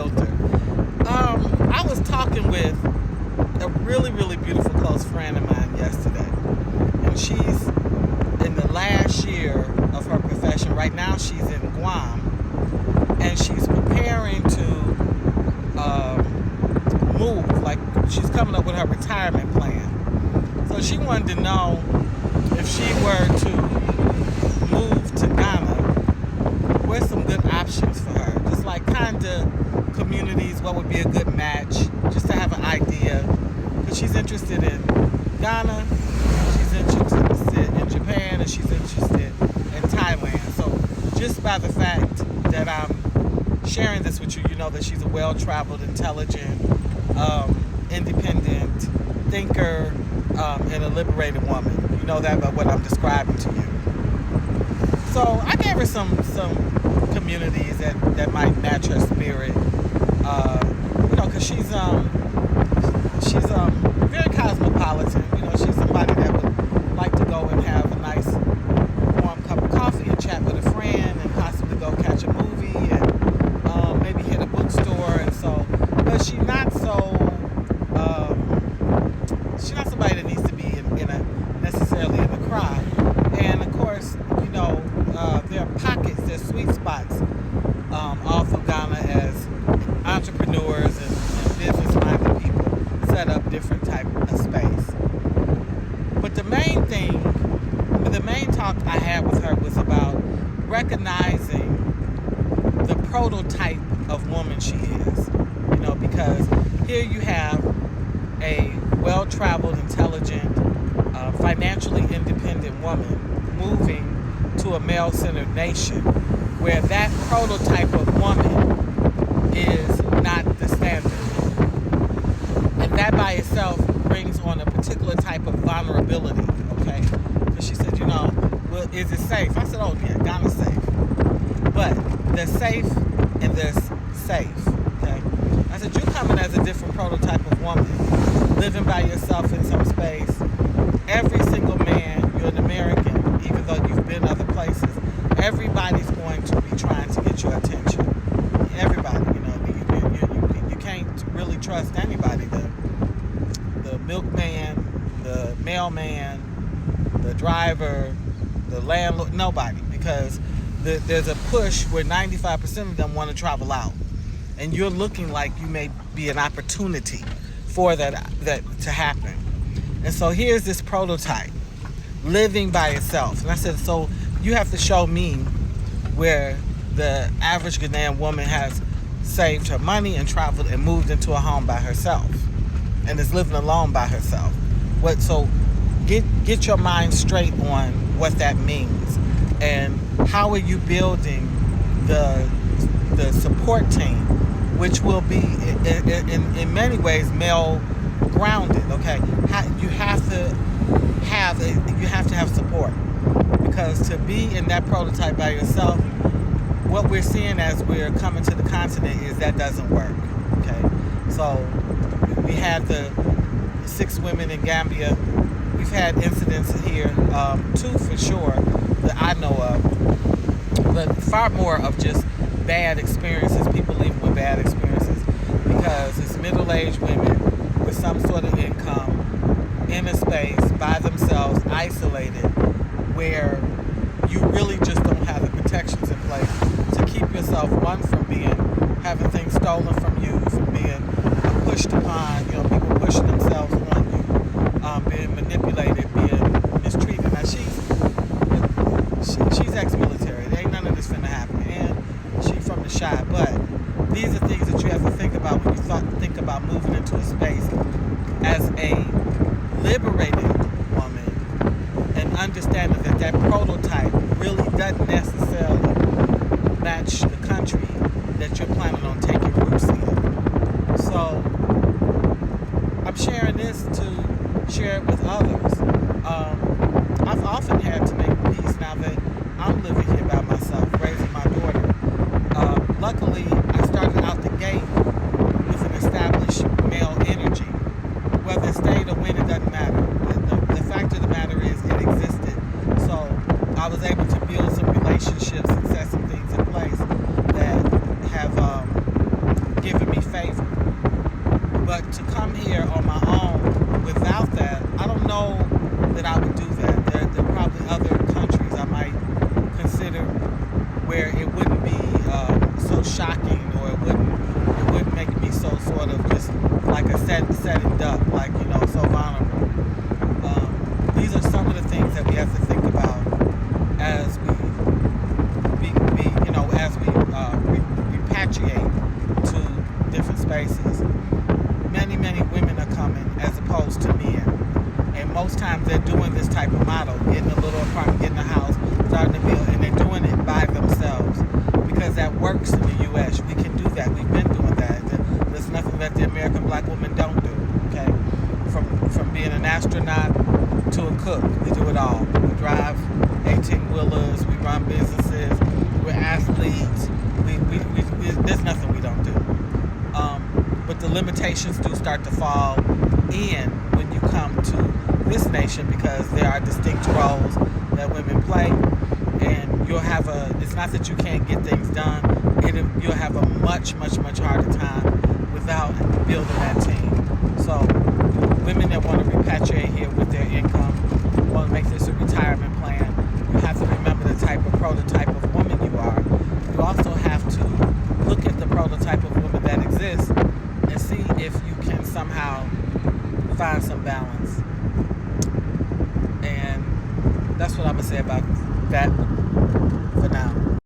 filter. I was talking with a really, really beautiful close friend of mine yesterday. And she's in the last year of her profession. Right now she's in Guam. And she's preparing to move. Like, she's coming up with her retirement plan. So she wanted to know if she were to move to Ghana, where's some good options for her? Just like kind of communities, what would be a good match, just to have an idea. Because she's interested in Ghana, she's interested in Japan, and she's interested in Thailand. So just by the fact that I'm sharing this with you, you know that she's a well-traveled, intelligent, independent thinker, and a liberated woman. You know that by what I'm describing to you. So I gave her some communities that might match her spirit. You know, because she's very cosmopolitan. You know, she's somebody that would like to go and have a nice warm cup of coffee and chat with a friend and possibly go catch a movie and maybe hit a bookstore. And so, but she's not somebody that needs to be necessarily in the crowd. And of course, you know, there are pockets, there's sweet spots all through Ghana as entrepreneurs and business-minded people set up different type of space. But the main talk I had with her was about recognizing the prototype of woman she is. You know, because here you have a well-traveled, intelligent, financially independent woman moving to a male-centered nation where that prototype of woman is not the standard. And that by itself brings on a particular type of vulnerability, okay? Because she said, you know, well, is it safe? I said, oh yeah, Ghana's safe. But there's safe and there's safe, okay? I said, you're coming as a different prototype of woman, living by yourself in some space. Every single man, you're an American, even though you've been other places, everybody's going to be trying to get your attention. Everybody, you know, you can't really trust anybody. The milkman, the mailman, the driver, the landlord, nobody. Because there's a push where 95% of them want to travel out. And you're looking like you may be an opportunity for that to happen. And so here's this prototype, living by itself. And I said, so you have to show me where the average Ghanaian woman has saved her money and traveled and moved into a home by herself and is living alone by herself. So get your mind straight on what that means. And how are you building the support team, which will be in many ways male grounded, okay? You have to have support, because to be in that prototype by yourself, what we're seeing as we're coming to the continent is that doesn't work, okay? So we had the 6 women in Gambia. We've had incidents here, 2 for sure that I know of, but far more of just bad experiences, people leaving with bad experiences, because it's middle-aged women with some sort of income in a space by themselves, isolated, where you really just don't have the protections in place to keep yourself, one, from having things stolen from you, from being pushed upon, you know, people pushing themselves on you, being manipulated, being mistreated. Now she's ex-military. There ain't none of this finna happen, and she's from the shy. But these are things that you have to think about when you think about moving into a space as a liberated woman, and understanding that prototype really doesn't necessarily match the country that you're planning on taking roots in. So I'm sharing this to share it with others. I've often had to make peace now that I'm living here by myself, raising my daughter. Luckily, I started out the gate with an established male energy. it wouldn't be so shocking, or it wouldn't make me so sort of just like a setting duck, like, so vulnerable. These are some of the things that we have to think about as we repatriate to different spaces. Many women are coming as opposed to men. And most times they're doing this type of model, getting a little apartment, getting a house, starting to build, and they're doing it by themselves because that works in the U.S. We can do that. We've been doing that. There's nothing that the American black woman don't do, okay? From being an astronaut to a cook, we do it all. We drive 18-wheelers, we run businesses, we're athletes. There's nothing we don't do. But the limitations do start to fall in when you come to this nation, because there are distinct roles that women play, and it's not that you can't get things done, you'll have a much harder time without building that team. So women that want to repatriate here with their income, want to make this a retirement plan, you have to remember the type of prototype of woman you are. You also have to look at the prototype of woman that exists and see if you can somehow find some balance. And that's what I'm going to say about that for now.